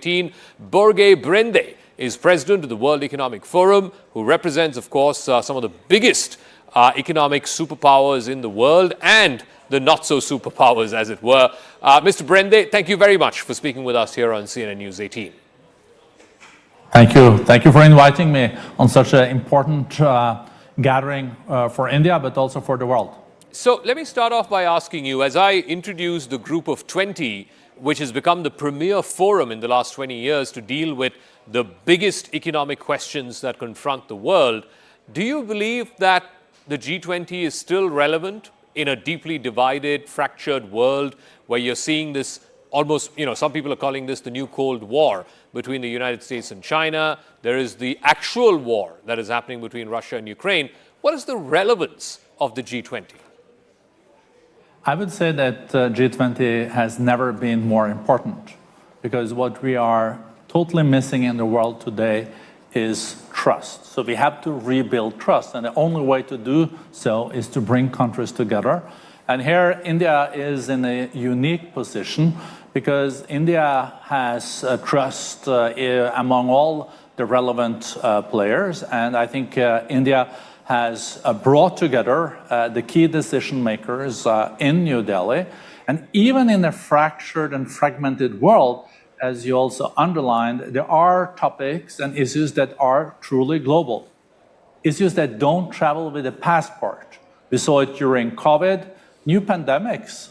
Borge Brende is president of the World Economic Forum, who represents, of course, some of the biggest economic superpowers in the world and the not-so superpowers, as it were. Mr. Brende, thank you very much for speaking with us here on CNN News 18. Thank you. Thank you for inviting me on such an important gathering for India, but also for the world. So let me start off by asking you, as I introduce the Group of 20, which has become the premier forum in the last 20 years to deal with the biggest economic questions that confront the world, do you believe that the G20 is still relevant in a deeply divided, fractured world where you're seeing this almost, some people are calling this the new Cold War between the United States and China. There is the actual war that is happening between Russia and Ukraine. What is the relevance of the G20? I would say that G20 has never been more important, because what we are totally missing in the world today is trust. So we have to rebuild trust, and the only way to do so is to bring countries together. And here India is in a unique position because India has trust among all the relevant players, and I think India has brought together the key decision makers in New Delhi. And even in a fractured and fragmented world, as you also underlined, there are topics and issues that are truly global. Issues that don't travel with a passport. We saw it during COVID. New pandemics,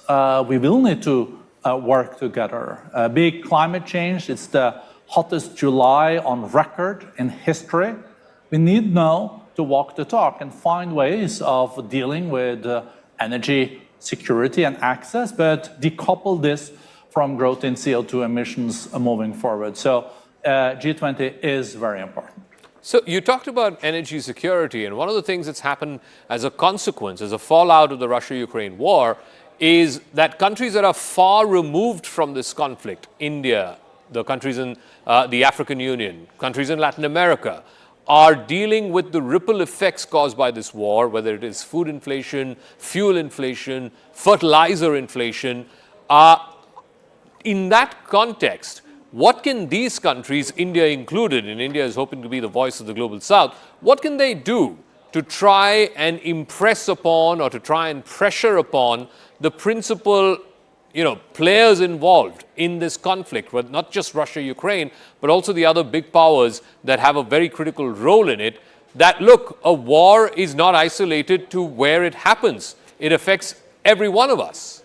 we will need to work together. Big climate change, it's the hottest July on record in history. We need now to walk the talk and find ways of dealing with energy security and access, but decouple this from growth in CO2 emissions moving forward. So G20 is very important. So you talked about energy security, and one of the things that's happened as a consequence, as a fallout of the Russia-Ukraine war, is that countries that are far removed from this conflict, India, the countries in the African Union, countries in Latin America, are dealing with the ripple effects caused by this war, whether it is food inflation, fuel inflation, fertilizer inflation. In that context, what can these countries, India included, and India is hoping to be the voice of the global south, what can they do to try and impress upon or to try and pressure upon the principal players involved in this conflict, but not just Russia, Ukraine, but also the other big powers that have a very critical role in it, that look, a war is not isolated to where it happens. It affects every one of us.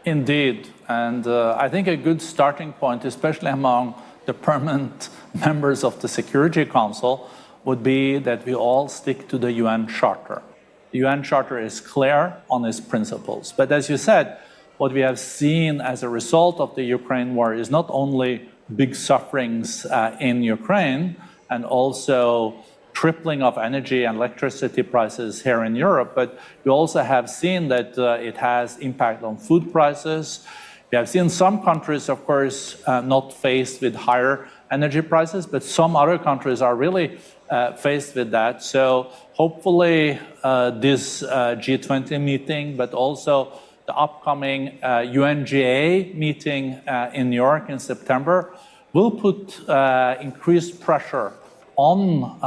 Indeed. And I think a good starting point, especially among the permanent members of the Security Council, would be that we all stick to the UN Charter. The UN Charter is clear on its principles. But as you said, what we have seen as a result of the Ukraine war is not only big sufferings in Ukraine and also tripling of energy and electricity prices here in Europe, but we also have seen that it has impact on food prices. We have seen some countries, of course, not faced with higher energy prices, but some other countries are really faced with that. So hopefully this G20 meeting, but also the upcoming UNGA meeting in New York in September, will put increased pressure on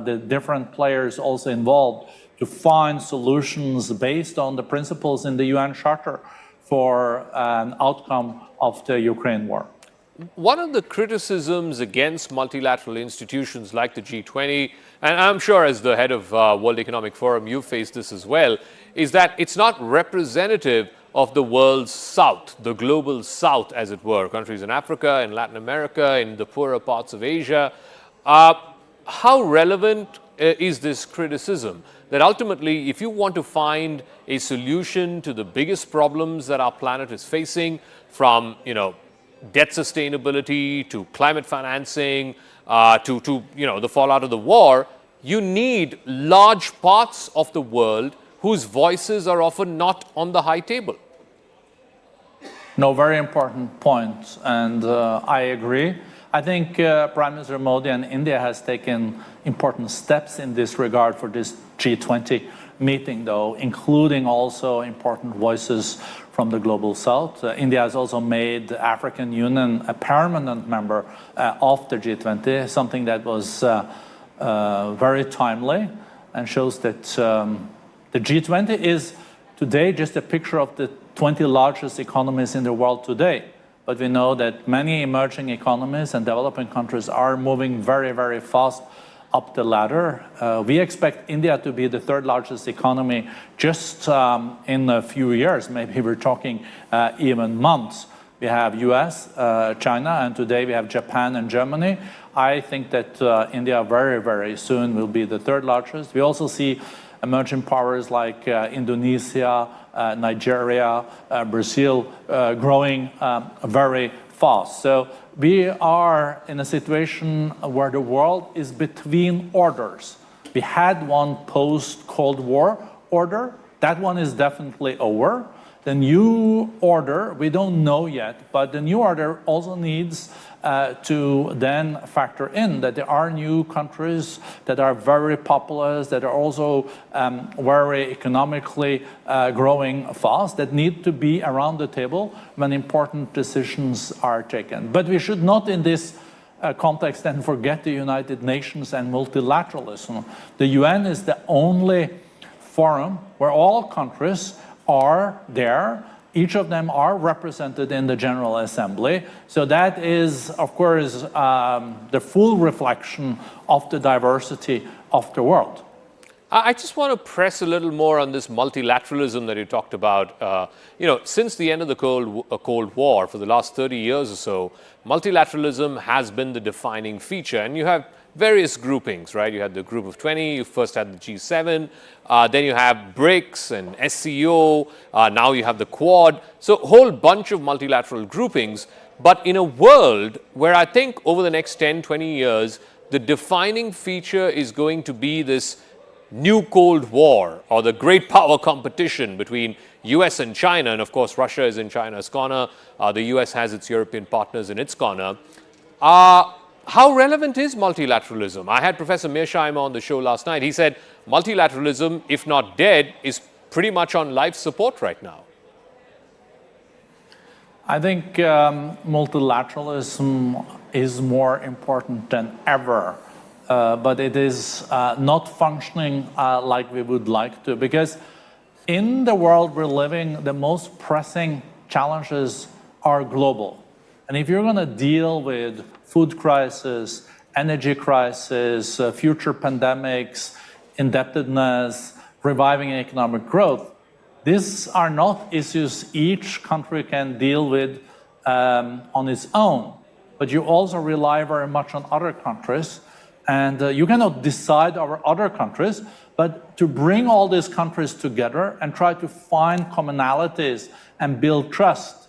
the different players also involved to find solutions based on the principles in the UN Charter for an outcome of the Ukraine war. One of the criticisms against multilateral institutions like the G20, and I'm sure as the head of World Economic Forum, you face this as well, is that it's not representative of the world's south, the global south, as it were, countries in Africa, in Latin America, in the poorer parts of Asia. How relevant is this criticism? That ultimately, if you want to find a solution to the biggest problems that our planet is facing, from debt sustainability to climate financing to the fallout of the war, you need large parts of the world whose voices are often not on the high table. No, very important point, and I agree. I think Prime Minister Modi and India has taken important steps in this regard for this G20 meeting, though, including also important voices from the global south. India has also made the African Union a permanent member of the G20, something that was very timely and shows that the G20 is today just a picture of the 20 largest economies in the world today. But we know that many emerging economies and developing countries are moving very, very fast up the ladder. We expect India to be the third largest economy just in a few years. Maybe we're talking even months. We have US, China, and today we have Japan and Germany. I think that India very, very soon will be the third largest. We also see emerging powers like Indonesia, Nigeria, Brazil growing very fast. So we are in a situation where the world is between orders. We had one post-Cold War order. That one is definitely over. The new order, we don't know yet, but the new order also needs to then factor in that there are new countries that are very populous, that are also very economically growing fast, that need to be around the table when important decisions are taken. But we should not in this context then forget the United Nations and multilateralism. The UN is the only forum where all countries are there. Each of them are represented in the General Assembly. So that is, of course, the full reflection of the diversity of the world. I just want to press a little more on this multilateralism that you talked about. Since the end of the Cold War, for the last 30 years or so, multilateralism has been the defining feature. And you have various groupings, right? You had the Group of 20, you first had the G7, then you have BRICS and SCO, now you have the Quad. So a whole bunch of multilateral groupings. But in a world where I think over the next 10, 20 years, the defining feature is going to be this new Cold War or the great power competition between US and China. And of course, Russia is in China's corner. The US has its European partners in its corner. How relevant is multilateralism? I had Professor Mearsheimer on the show last night. He said multilateralism, if not dead, is pretty much on life support right now. I think multilateralism is more important than ever, but it is not functioning like we would like to, because in the world we're living, the most pressing challenges are global. And if you're going to deal with food crisis, energy crisis, future pandemics, indebtedness, reviving economic growth, these are not issues each country can deal with on its own. But you also rely very much on other countries. And you cannot decide over other countries, but to bring all these countries together and try to find commonalities and build trust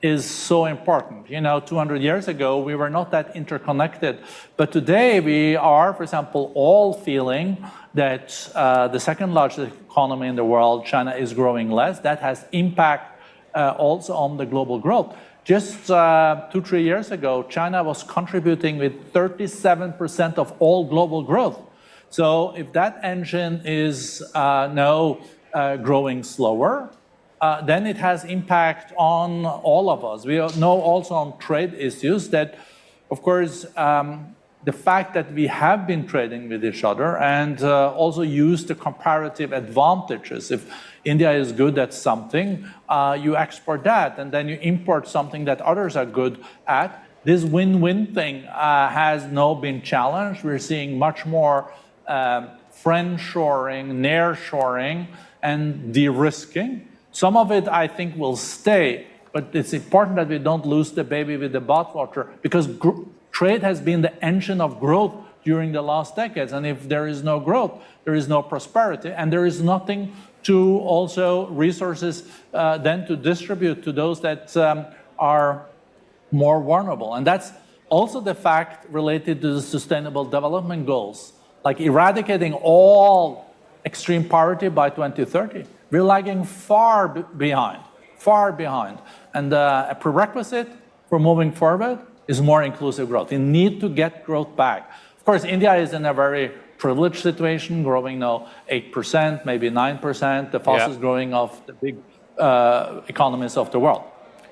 is so important. 200 years ago, we were not that interconnected. But today, we are, for example, all feeling that the second largest economy in the world, China, is growing less. That has impact also on the global growth. Just 2-3 years ago, China was contributing with 37% of all global growth. So if that engine is now growing slower, then it has impact on all of us. We know also on trade issues that, of course, the fact that we have been trading with each other and also use the comparative advantages. If India is good at something, you export that, and then you import something that others are good at. This win-win thing has now been challenged. We're seeing much more friend-shoring, near-shoring, and de-risking. Some of it, I think, will stay, but it's important that we don't lose the baby with the bathwater, because trade has been the engine of growth during the last decades. And if there is no growth, there is no prosperity, and there is nothing to also resources then to distribute to those that are more vulnerable. And that's also the fact related to the Sustainable Development Goals, like eradicating all extreme poverty by 2030. We're lagging far behind. And a prerequisite for moving forward is more inclusive growth. We need to get growth back. Of course, India is in a very privileged situation, growing now 8%, maybe 9%, the fastest growing of the big economies of the world.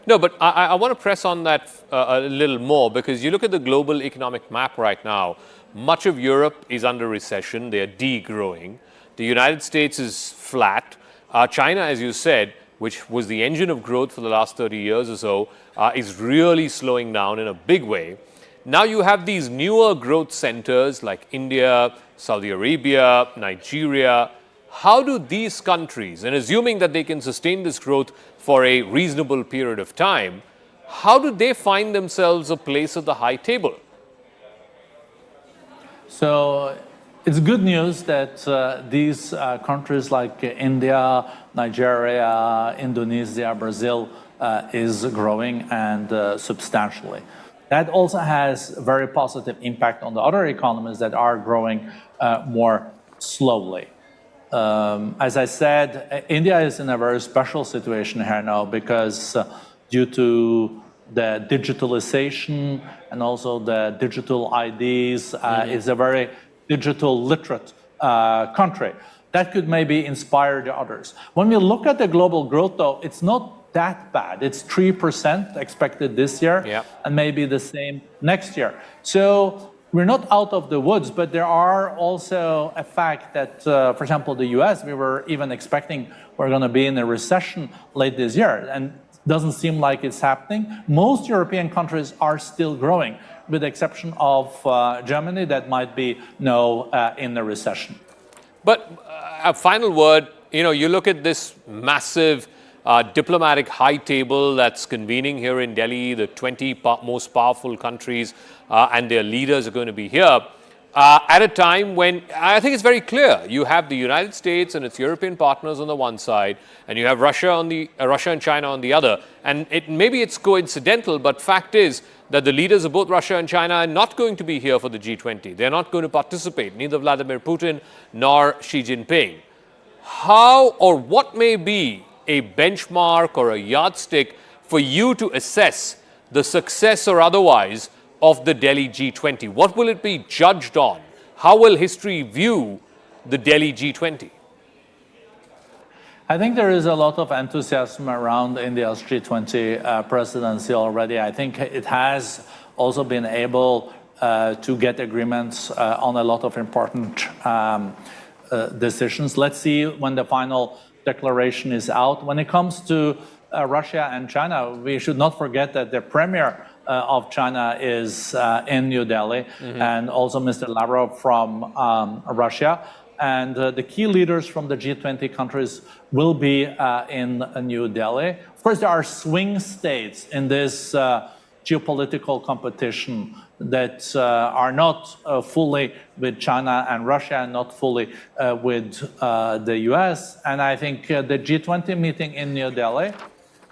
No, but I want to press on that a little more, because you look at the global economic map right now. Much of Europe is under recession. They are degrowing. The United States is flat. China, as you said, which was the engine of growth for the last 30 years or so, is really slowing down in a big way. Now you have these newer growth centers like India, Saudi Arabia, Nigeria. How do these countries, and assuming that they can sustain this growth for a reasonable period of time, how do they find themselves a place at the high table? So it's good news that these countries like India, Nigeria, Indonesia, Brazil is growing and substantially. That also has a very positive impact on the other economies that are growing more slowly. As I said, India is in a very special situation here now because due to the digitalization and also the digital IDs, it's a very digital literate country. That could maybe inspire the others. When we look at the global growth, though, it's not that bad. It's 3% expected this year, and maybe the same next year. So we're not out of the woods, but there are also a fact that, for example, the US, we were even expecting we're going to be in a recession late this year, and it doesn't seem like it's happening. Most European countries are still growing, with the exception of Germany, that might be in the recession. But a final word, you look at this massive diplomatic high table that's convening here in Delhi, the 20 most powerful countries and their leaders are going to be here at a time when I think it's very clear you have the United States and its European partners on the one side, and you have Russia and China on the other. And maybe it's coincidental, but fact is that the leaders of both Russia and China are not going to be here for the G20. They're not going to participate, neither Vladimir Putin nor Xi Jinping. How or what may be a benchmark or a yardstick for you to assess the success or otherwise of the Delhi G20? What will it be judged on? How will history view the Delhi G20? I think there is a lot of enthusiasm around India's G20 presidency already. I think it has also been able to get agreements on a lot of important decisions. Let's see when the final declaration is out. When it comes to Russia and China, we should not forget that the premier of China is in New Delhi, and also Mr. Lavrov from Russia. And the key leaders from the G20 countries will be in New Delhi. Of course, there are swing states in this geopolitical competition that are not fully with China and Russia and not fully with the US. And I think the G20 meeting in New Delhi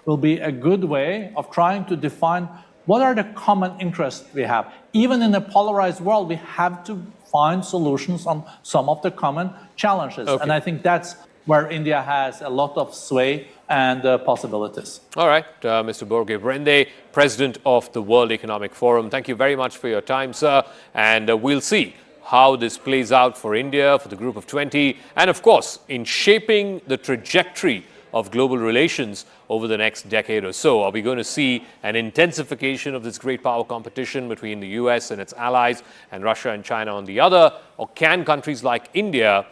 will be a good way of trying to define what are the common interests we have. Even in a polarized world, we have to find solutions on some of the common challenges. And I think that's where India has a lot of sway and possibilities. All right, Mr. Borge Brende, President of the World Economic Forum, thank you very much for your time, sir. And we'll see how this plays out for India, for the Group of 20, and of course, in shaping the trajectory of global relations over the next decade or so. Are we going to see an intensification of this great power competition between the US and its allies and Russia and China on the other? Or can countries like India,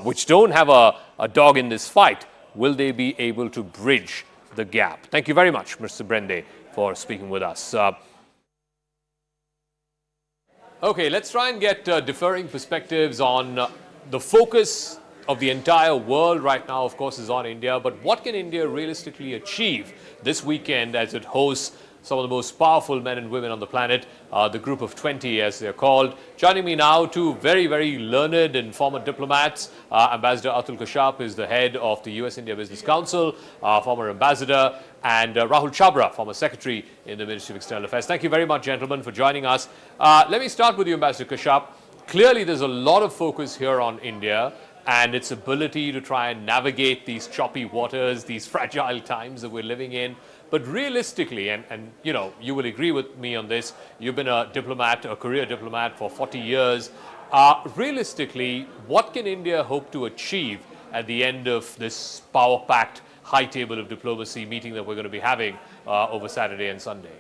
which don't have a dog in this fight, will they be able to bridge the gap? Thank you very much, Mr. Brende, for speaking with us. Okay, let's try and get differing perspectives on the focus of the entire world right now, of course, is on India. But what can India realistically achieve this weekend as it hosts some of the most powerful men and women on the planet, the Group of 20, as they're called? Joining me now, two very, very learned and former diplomats. Ambassador Atul Kashyap is the head of the US-India Business Council, former ambassador, and Rahul Chabra, former secretary in the Ministry of External Affairs. Thank you very much, gentlemen, for joining us. Let me start with you, Ambassador Kashyap. Clearly, there's a lot of focus here on India and its ability to try and navigate these choppy waters, these fragile times that we're living in. But realistically, and you will agree with me on this, you've been a diplomat, a career diplomat for 40 years. Realistically, what can India hope to achieve at the end of this power pact high table of diplomacy meeting that we're going to be having over Saturday and Sunday.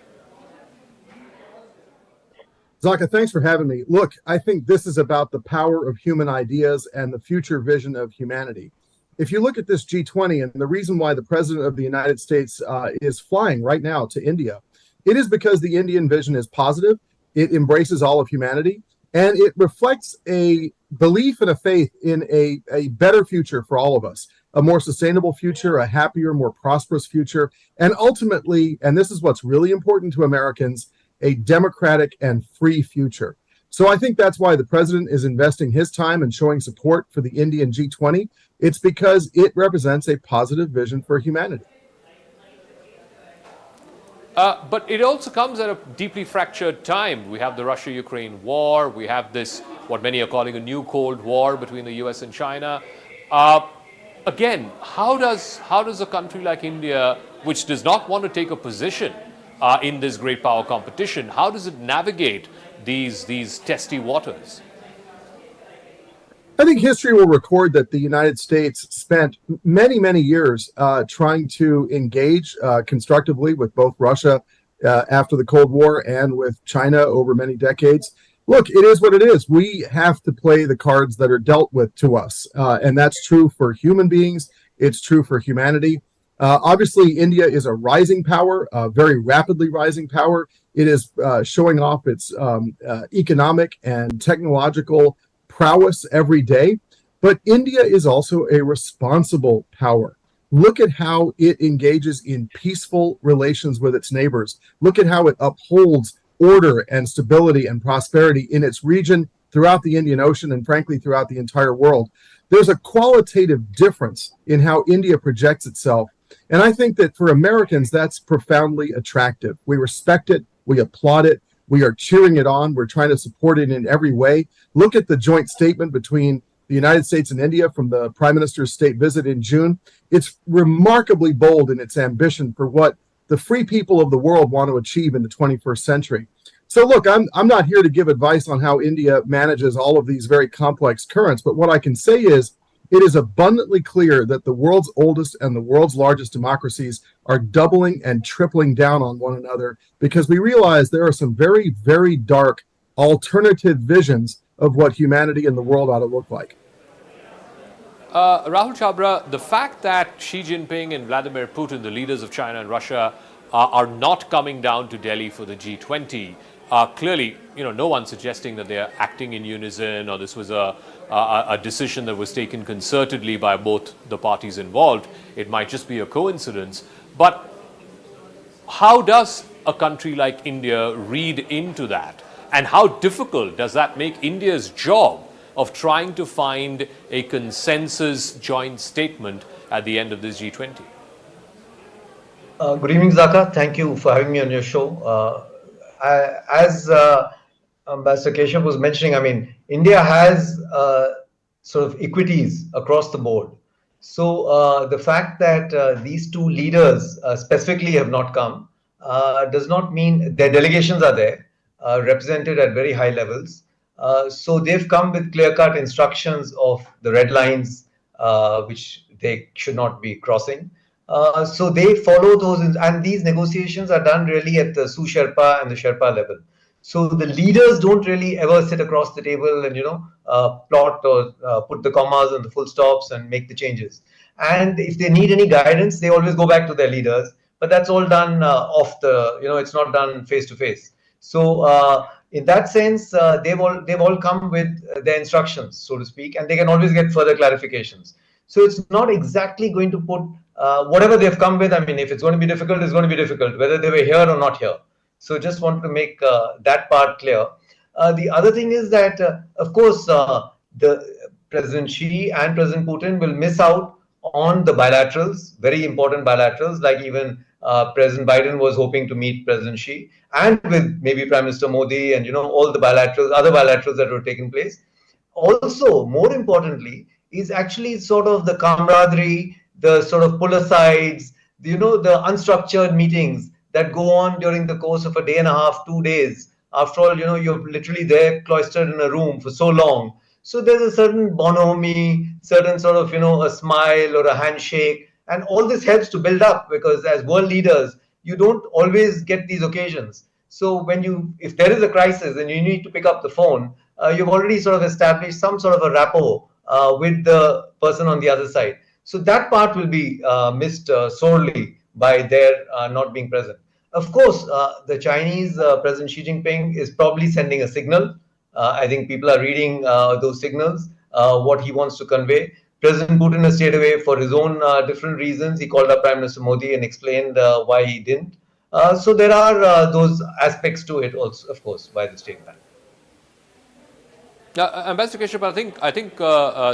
Zaka, thanks for having me. Look, I think this is about the power of human ideas and the future vision of humanity. If you look at this G20 and the reason why the President of the United States is flying right now to India, it is because the Indian vision is positive, it embraces all of humanity, and it reflects a belief and a faith in a better future for all of us, a more sustainable future, a happier, more prosperous future, and ultimately, and this is what's really important to Americans, a democratic and free future. So I think that's why the president is investing his time and showing support for the Indian G20. It's because it represents a positive vision for humanity. But it also comes at a deeply fractured time. We have the Russia-Ukraine war. We have this, what many are calling a new Cold War between the US and China. Again, how does a country like India, which does not want to take a position in this great power competition, how does it navigate these testy waters? I think history will record that the United States spent many, many years trying to engage constructively with both Russia after the Cold War and with China over many decades. Look, it is what it is. We have to play the cards that are dealt with to us. And that's true for human beings. It's true for humanity. Obviously, India is a rising power, a very rapidly rising power. It is showing off its economic and technological prowess every day. But India is also a responsible power. Look at how it engages in peaceful relations with its neighbors. Look at how it upholds order and stability and prosperity in its region, throughout the Indian Ocean, and frankly, throughout the entire world. There's a qualitative difference in how India projects itself. And I think that for Americans, that's profoundly attractive. We respect it. We applaud it. We are cheering it on. We're trying to support it in every way. Look at the joint statement between the United States and India from the Prime Minister's state visit in June. It's remarkably bold in its ambition for what the free people of the world want to achieve in the 21st century. So look, I'm not here to give advice on how India manages all of these very complex currents, but what I can say is it is abundantly clear that the world's oldest and the world's largest democracies are doubling and tripling down on one another because we realize there are some very, very dark alternative visions of what humanity and the world ought to look like. Rahul Chabra, the fact that Xi Jinping and Vladimir Putin, the leaders of China and Russia, are not coming down to Delhi for the G20, clearly, no one's suggesting that they're acting in unison or this was a decision that was taken concertedly by both the parties involved. It might just be a coincidence. But how does a country like India read into that? And how difficult does that make India's job of trying to find a consensus joint statement at the end of this G20? Good evening, Zaka. Thank you for having me on your show. As Ambassador Keshav was mentioning, India has sort of equities across the board. So the fact that these two leaders specifically have not come does not mean their delegations are there, represented at very high levels. So they've come with clear-cut instructions of the red lines, which they should not be crossing. So they follow those, and these negotiations are done really at the Su-Sherpa and the Sherpa level. So the leaders don't really ever sit across the table and plot or put the commas and the full stops and make the changes. And if they need any guidance, they always go back to their leaders. But that's all done off the, it's not done face to face. So in that sense, they've all come with their instructions, so to speak, and they can always get further clarifications. So it's not exactly going to put whatever they've come with. If it's going to be difficult, it's going to be difficult, whether they were here or not here. So just wanted to make that part clear. The other thing is that, of course, the President Xi and President Putin will miss out on the bilaterals, very important bilaterals, like even President Biden was hoping to meet President Xi, and with maybe Prime Minister Modi and all the bilaterals, other bilaterals that were taking place. Also, more importantly, is actually sort of the camaraderie, the sort of pull asides, the unstructured meetings that go on during the course of a day and a half, 2 days. After all, you're literally there cloistered in a room for so long. So there's a certain bonhomie, certain sort of, a smile or a handshake And all this helps to build up, because as world leaders, you don't always get these occasions. So if there is a crisis and you need to pick up the phone, you've already sort of established some sort of a rapport with the person on the other side. So that part will be missed sorely by their not being present. Of course, the Chinese President Xi Jinping is probably sending a signal. I think people are reading those signals, what he wants to convey. President Putin has stayed away for his own different reasons. He called up Prime Minister Modi and explained why he didn't. So there are those aspects to it also, of course, by the State Bank. Ambassador Keshav, I think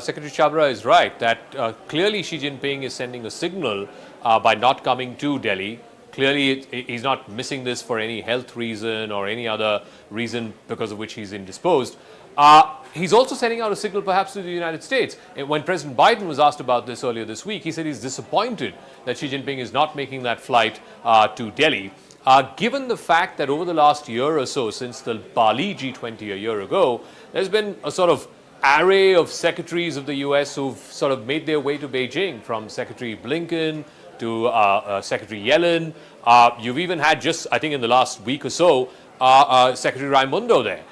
Secretary Chabra is right that clearly Xi Jinping is sending a signal by not coming to Delhi. Clearly, he's not missing this for any health reason or any other reason because of which he's indisposed. He's also sending out a signal perhaps to the United States. When President Biden was asked about this earlier this week, he said he's disappointed that Xi Jinping is not making that flight to Delhi. Given the fact that over the last year or so, since the Bali G20 a year ago, there's been a sort of array of secretaries of the US who've sort of made their way to Beijing, from Secretary Blinken to Secretary Yellen. You've even had just, I think in the last week or so, Secretary Raimondo there.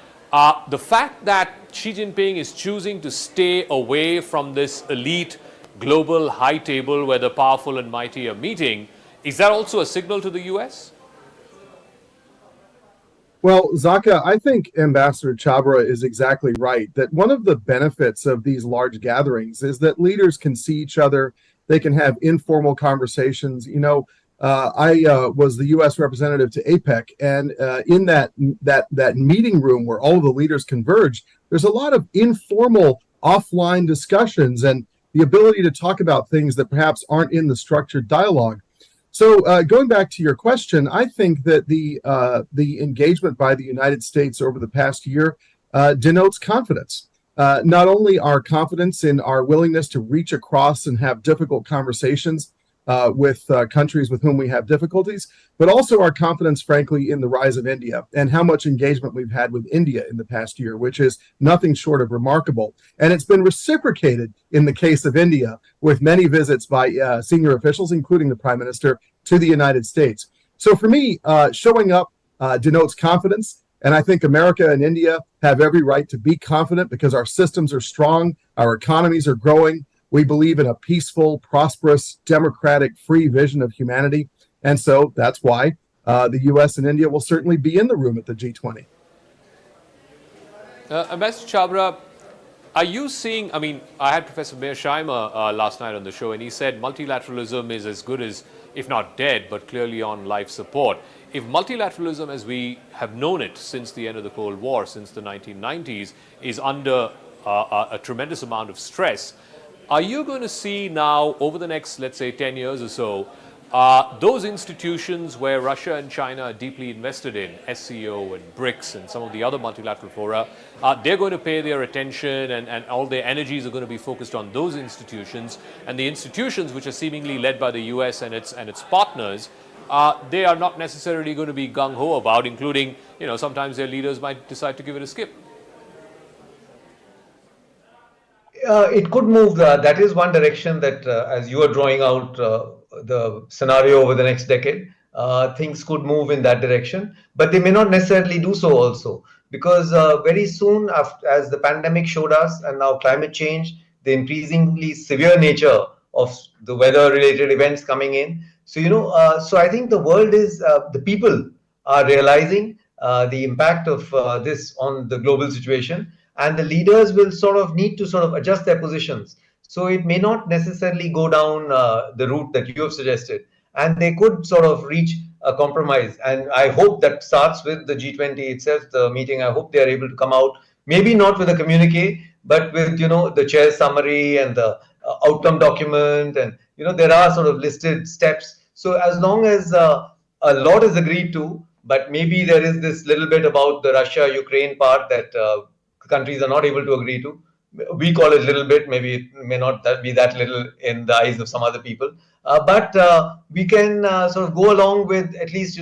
The fact that Xi Jinping is choosing to stay away from this elite global high table where the powerful and mighty are meeting, is that also a signal to the US? Well, Zaka, I think Ambassador Chabra is exactly right that one of the benefits of these large gatherings is that leaders can see each other. They can have informal conversations. I was the U.S. representative to APEC, and in that meeting room where all of the leaders converge, there's a lot of informal offline discussions and the ability to talk about things that perhaps aren't in the structured dialogue. So going back to your question, I think that the engagement by the United States over the past year denotes confidence. Not only our confidence in our willingness to reach across and have difficult conversations with countries with whom we have difficulties, but also our confidence, frankly, in the rise of India and how much engagement we've had with India in the past year, which is nothing short of remarkable. And it's been reciprocated in the case of India with many visits by senior officials, including the Prime Minister, to the United States. So for me, showing up denotes confidence. And I think America and India have every right to be confident because our systems are strong, our economies are growing. We believe in a peaceful, prosperous, democratic, free vision of humanity. And so that's why the U.S. and India will certainly be in the room at the G20. Ambassador Chabra, are you seeing, I had Professor Mearsheimer last night on the show, and he said multilateralism is as good as, if not dead, but clearly on life support. If multilateralism as we have known it since the end of the Cold War, since the 1990s, is under a tremendous amount of stress, are you going to see now, over the next, let's say, 10 years or so, those institutions where Russia and China are deeply invested in, SCO and BRICS and some of the other multilateral fora, they're going to pay their attention and all their energies are going to be focused on those institutions, and the institutions which are seemingly led by the US and its partners, they are not necessarily going to be gung-ho about, including, sometimes their leaders might decide to give it a skip. It could move. That is one direction that, as you are drawing out the scenario over the next decade, things could move in that direction. But they may not necessarily do so also, because very soon, as the pandemic showed us, and now climate change, the increasingly severe nature of the weather-related events coming in. So, so I think the world is, the people are realizing the impact of this on the global situation. And the leaders will need to adjust their positions. So it may not necessarily go down the route that you have suggested. And they could reach a compromise. And I hope that starts with the G20 itself, the meeting. I hope they are able to come out, maybe not with a communique, but with, the chair's summary and the outcome document. And, there are listed steps. So as long as a lot is agreed to, but maybe there is this little bit about the Russia-Ukraine part that countries are not able to agree to. We call it little bit, maybe it may not be that little in the eyes of some other people. But we can go along with at least,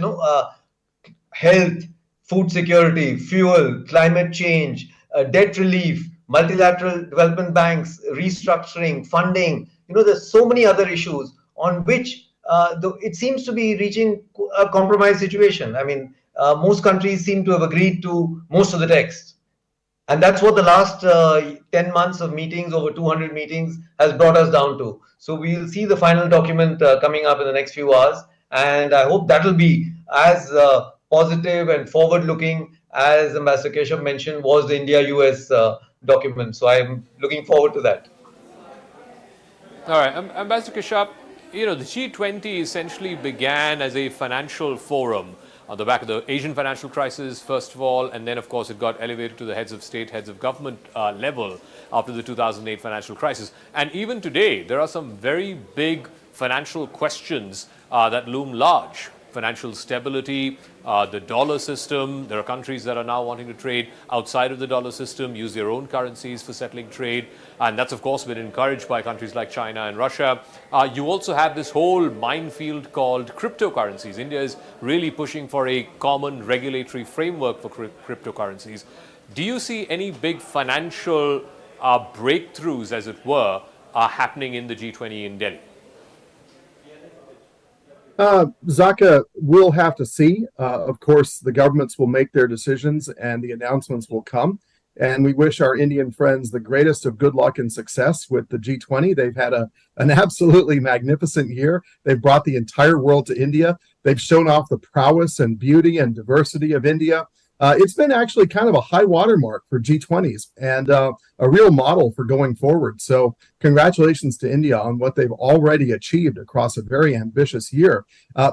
health, food security, fuel, climate change, debt relief, multilateral development banks, restructuring, funding. There's so many other issues. on which it seems to be reaching a compromise situation. I mean, most countries seem to have agreed to most of the text. And that's what the last 10 months of meetings, over 200 meetings, has brought us down to. So we'll see the final document coming up in the next few hours. And I hope that will be as positive and forward-looking as Ambassador Keshav mentioned was the India-US document. So I'm looking forward to that. All right, Ambassador Kashyap, the G20 essentially began as a financial forum on the back of the Asian financial crisis, first of all, and then, of course, it got elevated to the heads of state, heads of government level after the 2008 financial crisis. And even today, there are some very big financial questions that loom large. Financial stability, the dollar system. There are countries that are now wanting to trade outside of the dollar system, use their own currencies for settling trade. And that's, of course, been encouraged by countries like China and Russia. You also have this whole minefield called cryptocurrencies. India is really pushing for a common regulatory framework for cryptocurrencies. Do you see any big financial breakthroughs, as it were, happening in the G20 in Delhi? Zaka, we'll have to see. Of course, the governments will make their decisions and the announcements will come. And we wish our Indian friends the greatest of good luck and success with the G20. They've had an absolutely magnificent year. They've brought the entire world to India. They've shown off the prowess and beauty and diversity of India. It's been actually kind of a high watermark for G20s and a real model for going forward. So congratulations to India on what they've already achieved across a very ambitious year,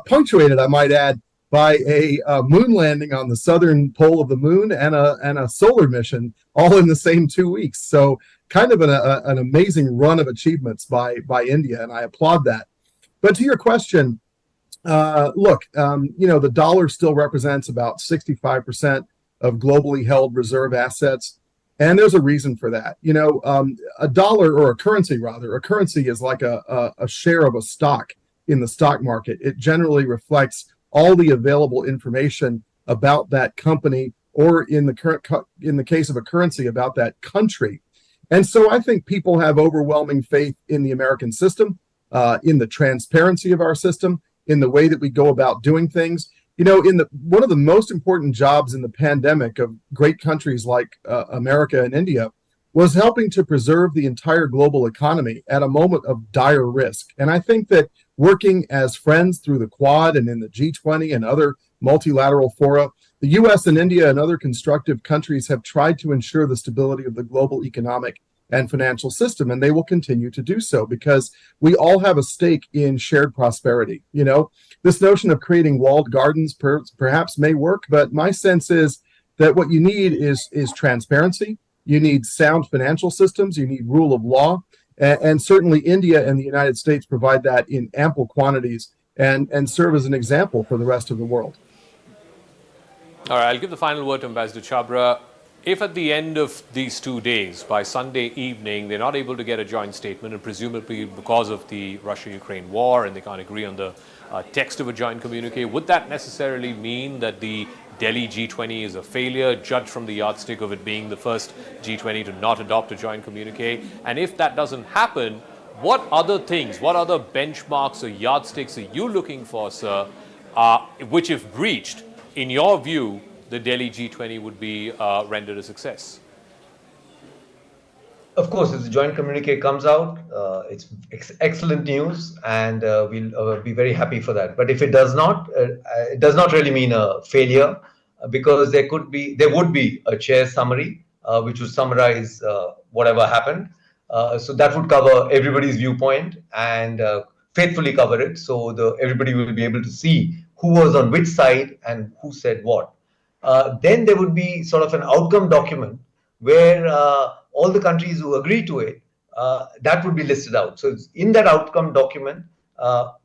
punctuated, I might add, by a moon landing on the southern pole of the moon and a solar mission all in the same 2 weeks. So kind of an amazing run of achievements by India, and I applaud that. But to your question, look, the dollar still represents about 65% of globally held reserve assets. And there's a reason for that. A dollar, or a currency is like a share of a stock in the stock market. It generally reflects all the available information about that company, or in the case of a currency, about that country. And so I think people have overwhelming faith in the American system, in the transparency of our system, in the way that we go about doing things. One of the most important jobs in the pandemic of great countries like America and India was helping to preserve the entire global economy at a moment of dire risk. And I think that working as friends through the Quad and in the G20 and other multilateral fora, the US and India and other constructive countries have tried to ensure the stability of the global economic and financial system, and they will continue to do so because we all have a stake in shared prosperity. This notion of creating walled gardens perhaps may work, but my sense is that what you need is transparency. You need sound financial systems. You need rule of law. And certainly India and the United States provide that in ample quantities and serve as an example for the rest of the world. All right, I'll give the final word to Ambassador Chabra. If at the end of these 2 days, by Sunday evening, they're not able to get a joint statement, and presumably because of the Russia-Ukraine war, and they can't agree on the text of a joint communique, would that necessarily mean that the Delhi G20 is a failure, judged from the yardstick of it being the first G20 to not adopt a joint communique? And if that doesn't happen, what other things, what other benchmarks or yardsticks are you looking for, sir, which, if breached, in your view, the Delhi G20 would be rendered a success? Of course, if the joint communique comes out, it's excellent news, and we'll be very happy for that. But if it does not really mean a failure, because there would be a chair summary which would summarize whatever happened. So that would cover everybody's viewpoint and faithfully cover it, so everybody will be able to see who was on which side and who said what. Then there would be sort of an outcome document where all the countries who agree to it, that would be listed out. So in that outcome document,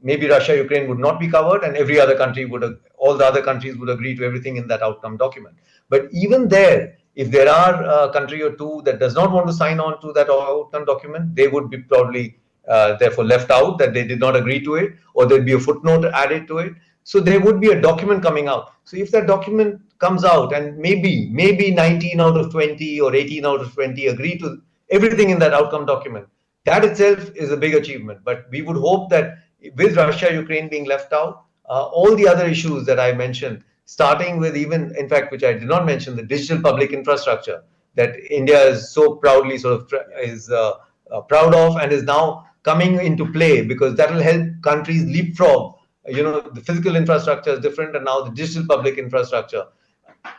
maybe Russia, Ukraine would not be covered, and all the other countries would agree to everything in that outcome document. But even there, if there are a country or two that does not want to sign on to that outcome document, they would be probably therefore left out, that they did not agree to it, or there'd be a footnote added to it. So there would be a document coming out. So if that document comes out and maybe 19 out of 20 or 18 out of 20 agree to everything in that outcome document, that itself is a big achievement. But we would hope that with Russia, Ukraine being left out, all the other issues that I mentioned, starting with even, in fact, which I did not mention, the digital public infrastructure that India is so proudly proud of and is now coming into play, because that will help countries leapfrog. The physical infrastructure is different, and now the digital public infrastructure.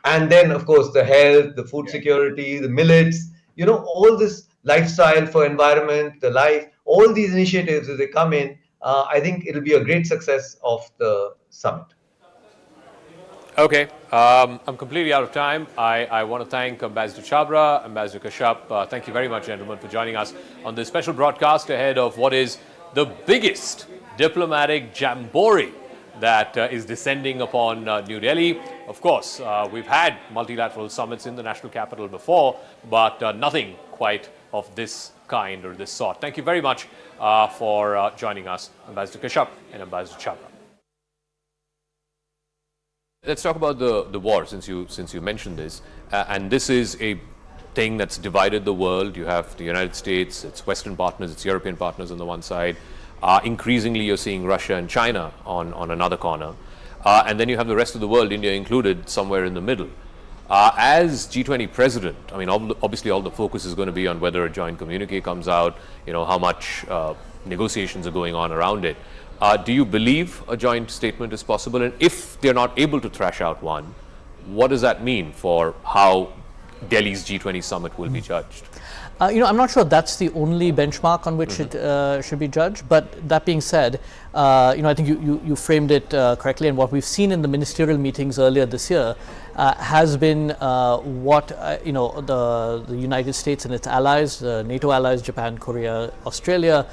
And then, of course, the health, the food security, the millets, all this lifestyle for environment, the life, all these initiatives as they come in, I think it'll be a great success of the summit. Okay, I'm completely out of time. I want to thank Ambassador Chabra, Ambassador Kashyap. Thank you very much, gentlemen, for joining us on this special broadcast ahead of what is the biggest diplomatic jamboree that is descending upon New Delhi. Of course, we've had multilateral summits in the national capital before, but nothing quite of this kind or this sort. Thank you very much for joining us, Ambassador Kashyap and Ambassador Chabra. Let's talk about the war, since you mentioned this, and this is a thing that's divided the world. You have the United States, its Western partners, its European partners on the one side. Increasingly, you're seeing Russia and China on another corner, and then you have the rest of the world, India included, somewhere in the middle. As G20 president, I mean, obviously, all the focus is going to be on whether a joint communique comes out. How much negotiations are going on around it. Do you believe a joint statement is possible? And if they're not able to thrash out one, what does that mean for how Delhi's G20 summit will be judged? I'm not sure that's the only benchmark on which it should be judged. But that being said, I think you framed it correctly. And what we've seen in the ministerial meetings earlier this year has been what the United States and its allies, NATO allies, Japan, Korea, Australia,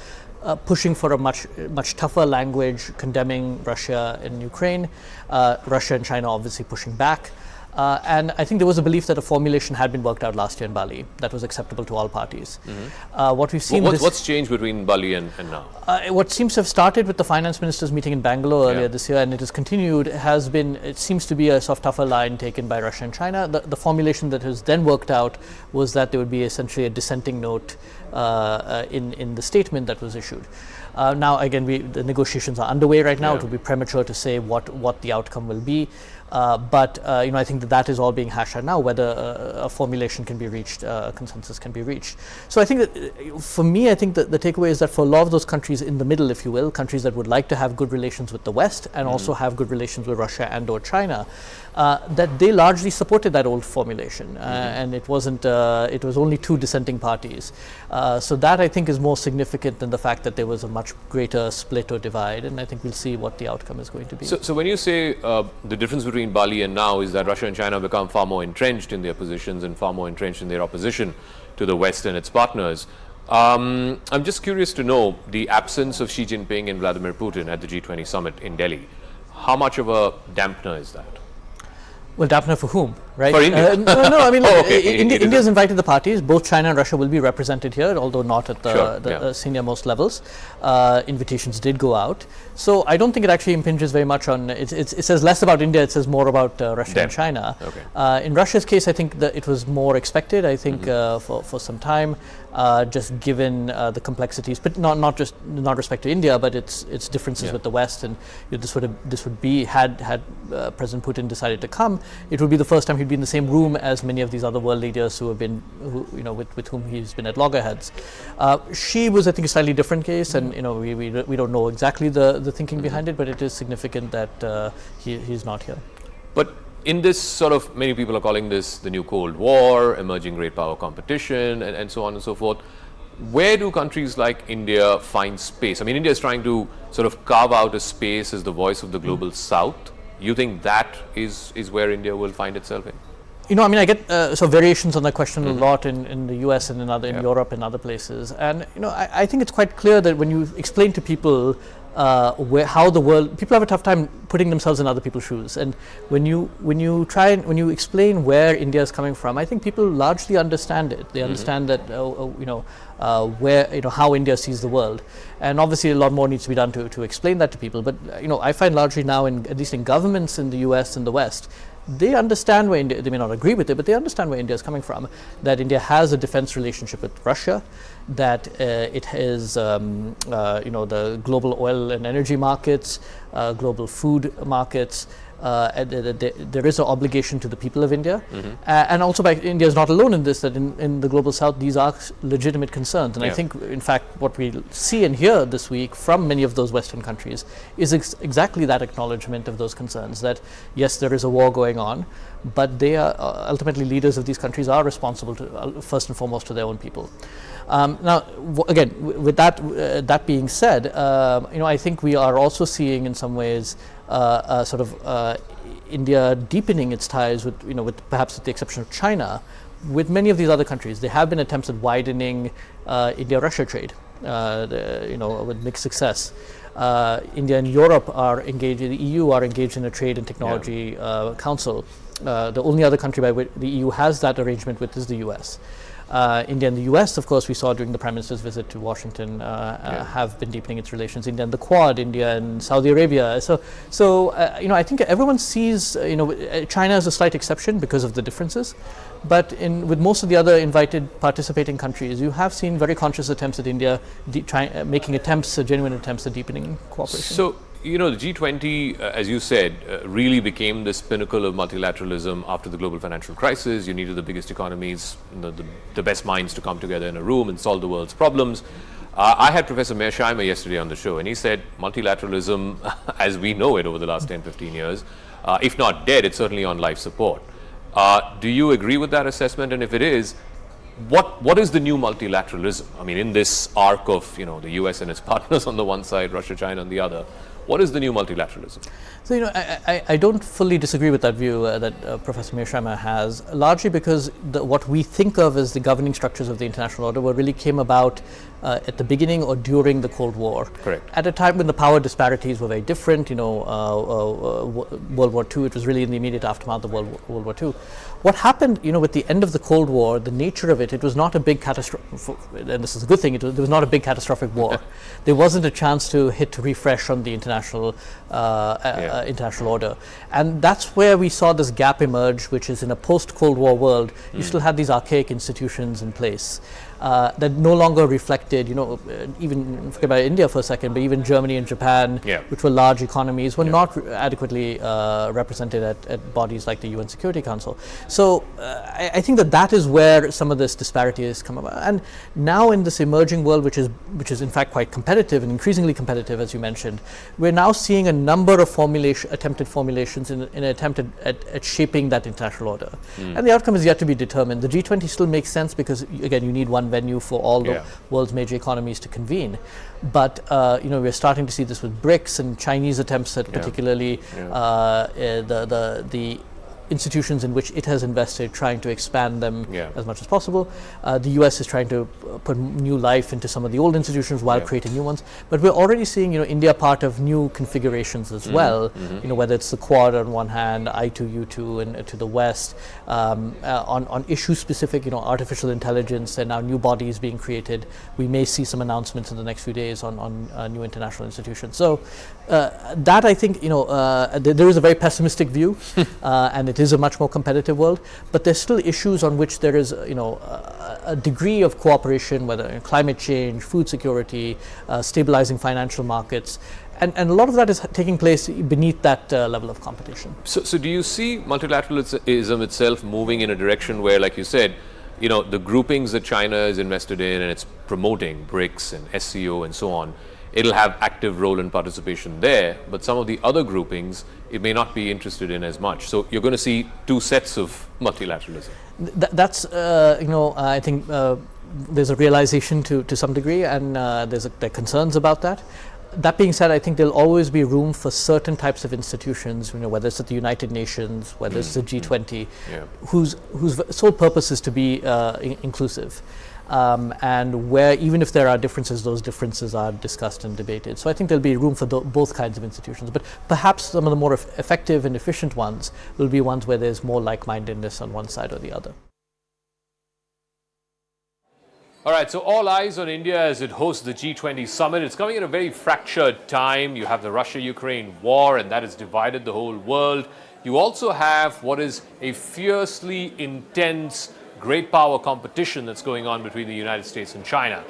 pushing for a much tougher language, condemning Russia and Ukraine, Russia and China obviously pushing back. And I think there was a belief that a formulation had been worked out last year in Bali that was acceptable to all parties. What we've seen what's changed between Bali and now? What seems to have started with the finance ministers meeting in Bangalore earlier this year, and it has continued, it seems to be a sort of tougher line taken by Russia and China. The formulation that was then worked out was that there would be essentially a dissenting note in the statement that was issued. Now, again, the negotiations are underway right now. It would be premature to say what the outcome will be. But I think that is all being hashed out now, whether a formulation can be reached, a consensus can be reached. So I think that, for me, I think that the takeaway is that for a lot of those countries in the middle, if you will, countries that would like to have good relations with the West and also have good relations with Russia and or China, that they largely supported that old formulation, and it wasn't. It was only two dissenting parties. So that, I think, is more significant than the fact that there was a much greater split or divide, and I think we'll see what the outcome is going to be. So when you say the difference between Bali and now is that Russia and China become far more entrenched in their positions and far more entrenched in their opposition to the West and its partners, I'm just curious to know the absence of Xi Jinping and Vladimir Putin at the G20 summit in Delhi. How much of a dampener is that? Well, dampener for whom, right? For India. No, I mean, India's invited the parties. Both China and Russia will be represented here, although not at the senior most levels. Invitations did go out. So I don't think it actually impinges very much on, it says less about India, it says more about Russia and China. Okay. In Russia's case, I think that it was more expected, I think, for some time, just given the complexities, but not respect to India, but its differences with the West. And this would be, had President Putin decided to come, it would be the first time he'd be in the same room as many of these other world leaders with whom he's been at loggerheads. Xi was, I think, a slightly different case, and we don't know exactly the thinking behind it, but it is significant that he's not here. But in this sort of, many people are calling this the new Cold War, emerging great power competition, and so on and so forth. Where do countries like India find space? I mean, India is trying to sort of carve out a space as the voice of the global South. You think that is where India will find itself in? I get variations on that question a lot in the US and in Europe and other places. And, I think it's quite clear that when you explain to people how the world, people have a tough time putting themselves in other people's shoes. And when you explain where India is coming from, I think people largely understand it. They understand that, how India sees the world. And obviously a lot more needs to be done to explain that to people. But, I find largely now, at least in governments in the US and the West, they understand where India, they may not agree with it, but they understand where India is coming from, that India has a defense relationship with Russia, that it has the global oil and energy markets, global food markets. There is an obligation to the people of India, and also India is not alone in this, that in the global south these are legitimate concerns, and I think in fact what we see and hear this week from many of those Western countries is exactly that acknowledgement of those concerns, that yes, there is a war going on, but they are ultimately, leaders of these countries are responsible to, first and foremost, to their own people. Now, again, with that being said, I think we are also seeing in some ways India deepening its ties with perhaps with the exception of China, with many of these other countries. There have been attempts at widening India-Russia trade, with mixed success. India and Europe are engaged, the EU are engaged in a trade and technology council. The only other country by which the EU has that arrangement with is the US. India and the US, of course, we saw during the Prime Minister's visit to Washington, have been deepening its relations. India and the Quad, India and Saudi Arabia. So I think everyone sees, China as a slight exception because of the differences. But with most of the other invited participating countries, you have seen very conscious attempts at India making genuine attempts at deepening cooperation. So, the G20, as you said, really became this pinnacle of multilateralism after the global financial crisis. You needed the biggest economies, the best minds to come together in a room and solve the world's problems. I had Professor Mearsheimer yesterday on the show, and he said multilateralism, as we know it over the last 10, 15 years, if not dead, it's certainly on life support. Do you agree with that assessment? And if it is, what is the new multilateralism? I mean, in this arc of the US and its partners on the one side, Russia, China on the other, what is the new multilateralism? So, I don't fully disagree with that view that Professor Mearsheimer has, largely because what we think of as the governing structures of the international order really came about at the beginning or during the Cold War. Correct. At a time when the power disparities were very different, World War II, it was really in the immediate aftermath of World War II. What happened, with the end of the Cold War, the nature of it was not a big catastrophic, and this is a good thing, there was not a big catastrophic war. There wasn't a chance to hit refresh on the international order. And that's where we saw this gap emerge, which is in a post-Cold War world, you still had these archaic institutions in place that no longer reflected, even forget about India for a second, but even Germany and Japan, which were large economies, were not adequately represented at bodies like the UN Security Council. So I think that is where some of this disparity has come about. And now in this emerging world, which is in fact quite competitive and increasingly competitive, as you mentioned, we're now seeing a number of attempted formulations in an attempt at shaping that international order. And the outcome is yet to be determined. The G20 still makes sense because, again, you need one venue for all the world's major economies to convene. But we're starting to see this with BRICS and Chinese attempts at particularly the institutions in which it has invested, trying to expand them as much as possible. The US is trying to put new life into some of the old institutions while creating new ones. But we're already seeing, India part of new configurations as well. Whether it's the Quad on one hand, I2U2 and to the West, on issue-specific, artificial intelligence. There are now new bodies being created. We may see some announcements in the next few days on new international institutions. So that, I think, there is a very pessimistic view, and it is a much more competitive world, but there's still issues on which there is a degree of cooperation, whether climate change, food security, stabilizing financial markets, and a lot of that is taking place beneath that level of competition. So do you see multilateralism itself moving in a direction where, like you said, the groupings that China is invested in and it's promoting, BRICS and SCO and so on, it'll have active role and participation there, but some of the other groupings it may not be interested in as much. So you're going to see two sets of multilateralism. That's I think there's a realization to some degree, and there are concerns about that. That being said, I think there'll always be room for certain types of institutions, whether it's at the United Nations, whether it's the G20, whose sole purpose is to be inclusive. And where even if there are differences, those differences are discussed and debated. So I think there'll be room for both kinds of institutions, but perhaps some of the more effective and efficient ones will be ones where there's more like-mindedness on one side or the other. All right, so all eyes on India as it hosts the G20 Summit. It's coming at a very fractured time. You have the Russia-Ukraine war, and that has divided the whole world. you also have what is a fiercely intense great power competition that's going on between the United States and China.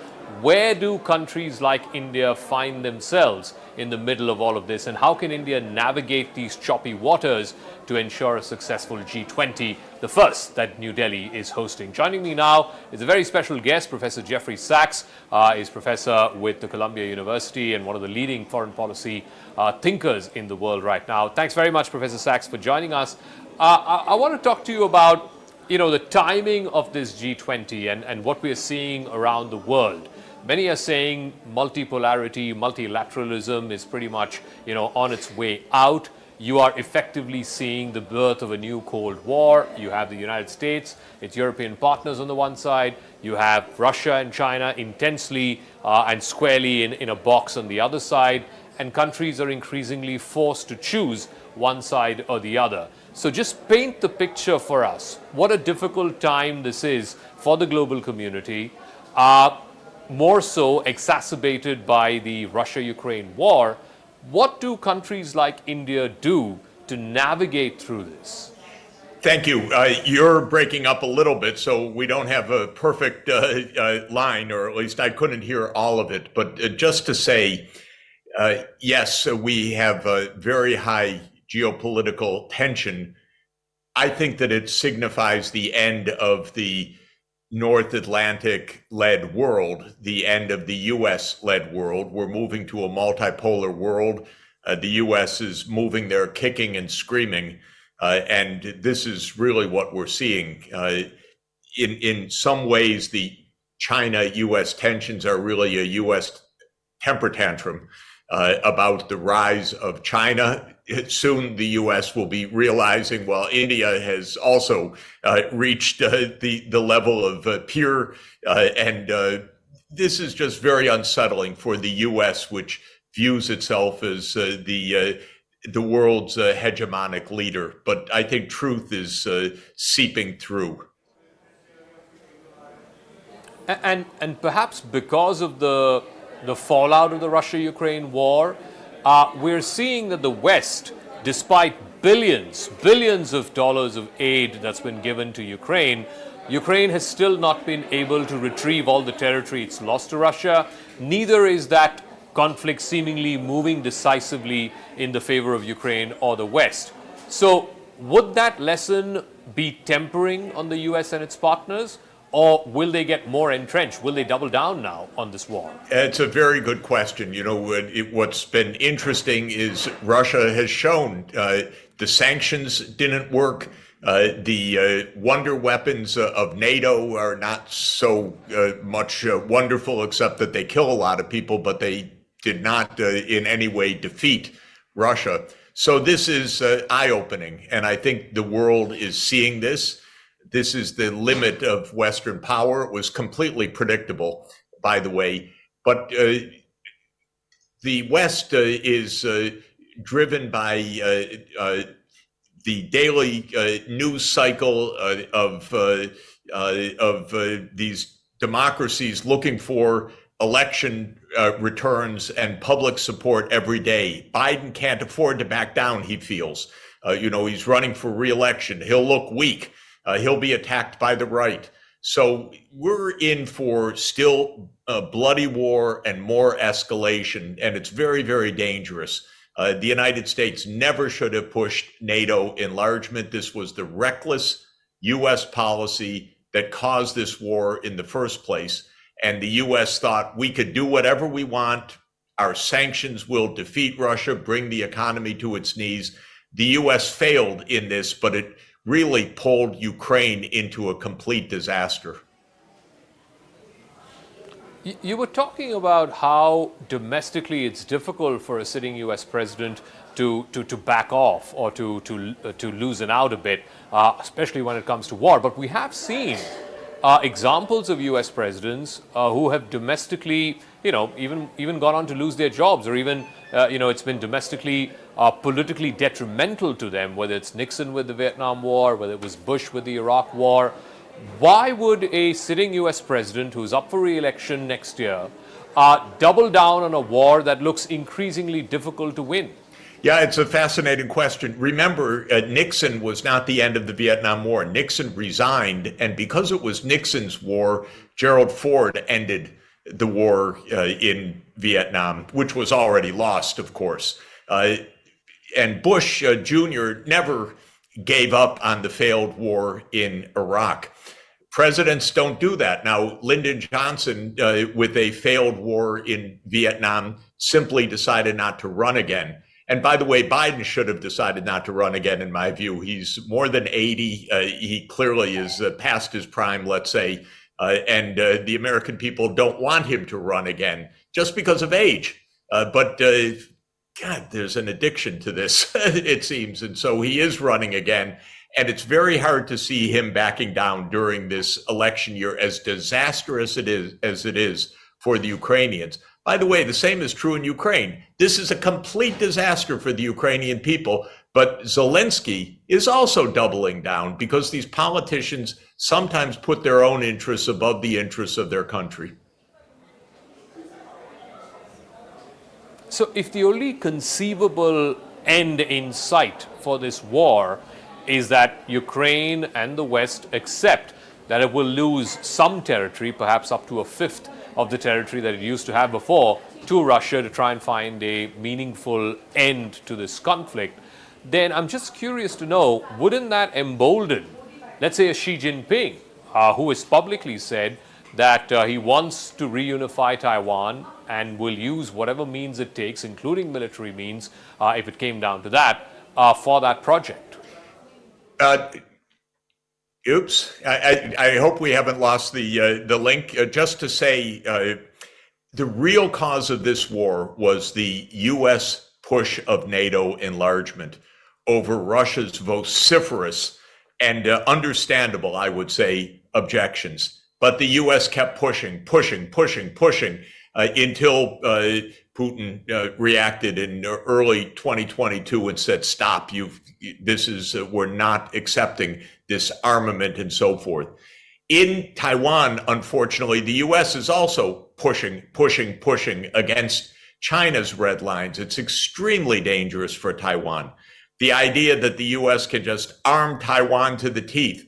Where do countries like India find themselves in the middle of all of this, and how can India navigate these choppy waters to ensure a successful G20, the first that New Delhi is hosting? Joining me now is a very special guest, Professor Jeffrey Sachs. Is professor with the Columbia University and one of the leading foreign policy thinkers in the world right now. Thanks very much, Professor Sachs, for joining us. I want to talk to you about the timing of this G20 and what we are seeing around the world. Many are saying multipolarity, multilateralism is pretty much, on its way out. You are effectively seeing the birth of a new Cold War. You have the United States, its European partners on the one side. You have Russia and China intensely and squarely in a box on the other side. And countries are increasingly forced to choose one side or the other. So just paint the picture for us. What a difficult time this is for the global community. More so exacerbated by the Russia-Ukraine war. What do countries like India do to navigate through this? Thank you. You're breaking up a little bit, so we don't have a perfect line, or at least I couldn't hear all of it. But just to say, yes, we have a very high geopolitical tension. I think that it signifies the end of the North Atlantic-led world, the end of the US-led world. We're moving to a multipolar world. The US is moving there kicking and screaming, and this is really what we're seeing. In some ways, the China-US tensions are really a US temper tantrum about the rise of China. Soon the US will be realizing, well, India has also reached the level of peer, and this is just very unsettling for the US, which views itself as the world's hegemonic leader. But I think truth is seeping through. And perhaps because of the fallout of the Russia-Ukraine war, we're seeing that the West, despite billions of dollars of aid that's been given to Ukraine, Ukraine has still not been able to retrieve all the territory it's lost to Russia. Neither is that conflict seemingly moving decisively in the favor of Ukraine or the West. So would that lesson be tempering on the US and its partners? Or will they get more entrenched? Will they double down now on this war? It's a very good question. What's been interesting is Russia has shown the sanctions didn't work. The wonder weapons of NATO are not so much wonderful, except that they kill a lot of people, but they did not in any way defeat Russia. So this is eye-opening, and I think the world is seeing this. This is the limit of Western power. It was completely predictable, by the way. But the West is driven by the daily news cycle of these democracies looking for election returns and public support every day. Biden can't afford to back down, he feels. He's running for re-election. He'll look weak. He'll be attacked by the right. So we're in for still a bloody war and more escalation, and it's very, very dangerous. The United States never should have pushed NATO enlargement. This was the reckless US policy that caused this war in the first place. And the US thought we could do whatever we want. Our sanctions will defeat Russia, bring the economy to its knees. The US failed in this, but it really pulled Ukraine into a complete disaster. You were talking about how domestically it's difficult for a sitting US president to back off or to loosen out a bit, especially when it comes to war. But we have seen examples of US presidents who have domestically, even gone on to lose their jobs, or even, it's been domestically politically detrimental to them, whether it's Nixon with the Vietnam War, whether it was Bush with the Iraq War. Why would a sitting US president who's up for re-election next year double down on a war that looks increasingly difficult to win? Yeah, it's a fascinating question. Remember, Nixon was not the end of the Vietnam War. Nixon resigned, and because it was Nixon's war, Gerald Ford ended the war in Vietnam, which was already lost, of course. And Bush Jr. never gave up on the failed war in Iraq. Presidents don't do that. Now, Lyndon Johnson, with a failed war in Vietnam, simply decided not to run again. And by the way, Biden should have decided not to run again, in my view. He's more than 80. He clearly is past his prime, let's say. And the American people don't want him to run again just because of age. But God, there's an addiction to this, it seems. And so he is running again. And it's very hard to see him backing down during this election year, as disastrous as it is for the Ukrainians. By the way, the same is true in Ukraine. This is a complete disaster for the Ukrainian people. But Zelensky is also doubling down because these politicians sometimes put their own interests above the interests of their country. So if the only conceivable end in sight for this war is that Ukraine and the West accept that it will lose some territory, perhaps up to a fifth of the territory that it used to have before, to Russia to try and find a meaningful end to this conflict, then I'm just curious to know, wouldn't that embolden, let's say, a Xi Jinping, who has publicly said that he wants to reunify Taiwan and will use whatever means it takes, including military means, if it came down to that, for that project? Oops. I hope we haven't lost the link. Just to say, the real cause of this war was the U.S. push of NATO enlargement over Russia's vociferous and understandable, I would say, objections. But the U.S. kept pushing until Putin reacted in early 2022 and said, "Stop! We're not accepting this armament," and so forth. In Taiwan, unfortunately, the U.S. is also pushing against China's red lines. It's extremely dangerous for Taiwan. The idea that the U.S. can just arm Taiwan to the teeth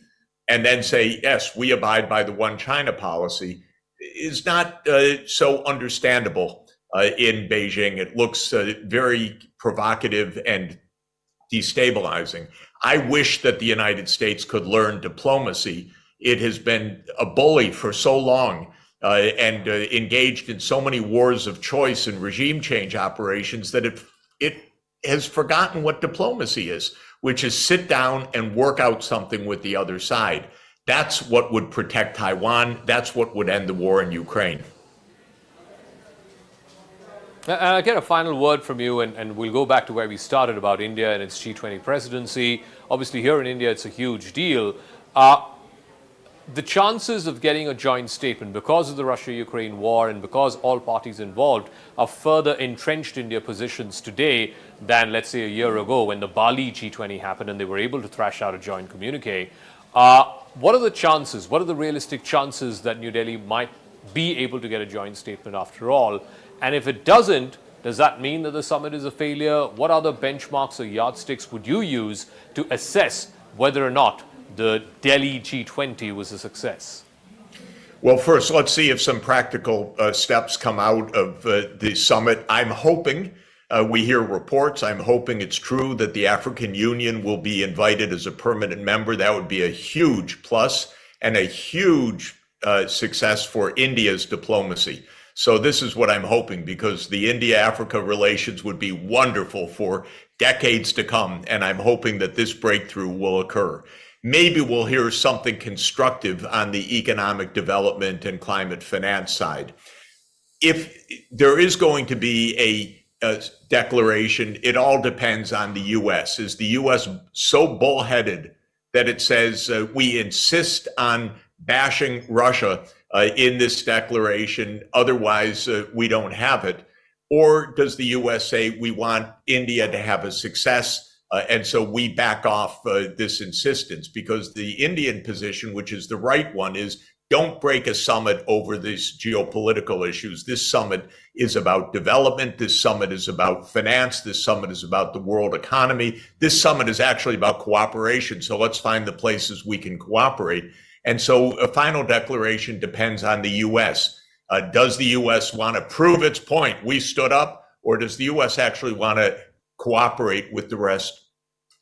and then say, yes, we abide by the one China policy is not so understandable in Beijing. It looks very provocative and destabilizing. I wish that the United States could learn diplomacy. It has been a bully for so long and engaged in so many wars of choice and regime change operations that it has forgotten what diplomacy is, which is sit down and work out something with the other side. That's what would protect Taiwan. That's what would end the war in Ukraine. And I get a final word from you, and we'll go back to where we started about India and its G20 presidency. Obviously, here in India, it's a huge deal. The chances of getting a joint statement because of the Russia-Ukraine war and because all parties involved are further entrenched in their positions today than, let's say, a year ago when the Bali G20 happened and they were able to thrash out a joint communique. What are the chances? What are the realistic chances that New Delhi might be able to get a joint statement after all? And if it doesn't, does that mean that the summit is a failure? What other benchmarks or yardsticks would you use to assess whether or not the Delhi G20 was a success? Well, first, let's see if some practical steps come out of the summit. I'm hoping, we hear reports, I'm hoping it's true that the African Union will be invited as a permanent member. That would be a huge plus and a huge success for India's diplomacy. So this is what I'm hoping, because the India-Africa relations would be wonderful for decades to come, and I'm hoping that this breakthrough will occur. Maybe we'll hear something constructive on the economic development and climate finance side. If there is going to be a declaration, it all depends on the U.S. Is the U.S. so bullheaded that it says we insist on bashing Russia in this declaration, otherwise we don't have it? Or does the U.S. say we want India to have a success, and so we back off this insistence? Because the Indian position, which is the right one, is don't break a summit over these geopolitical issues. This summit is about development. This summit is about finance. This summit is about the world economy. This summit is actually about cooperation. So let's find the places we can cooperate. And so a final declaration depends on the U.S. Does the U.S. want to prove its point? We stood up, or does the U.S. actually want to cooperate with the rest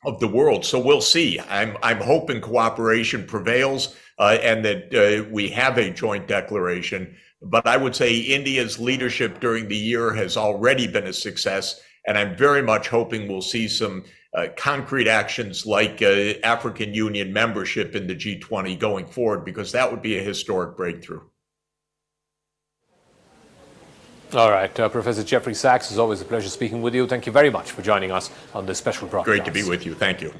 of the world? So we'll see. I'm hoping cooperation prevails and that we have a joint declaration. But I would say India's leadership during the year has already been a success, and I'm very much hoping we'll see some concrete actions like African Union membership in the G20 going forward, because that would be a historic breakthrough. All right, Professor Jeffrey Sachs, it's always a pleasure speaking with you. Thank you very much for joining us on this special broadcast. Great to be with you. Thank you.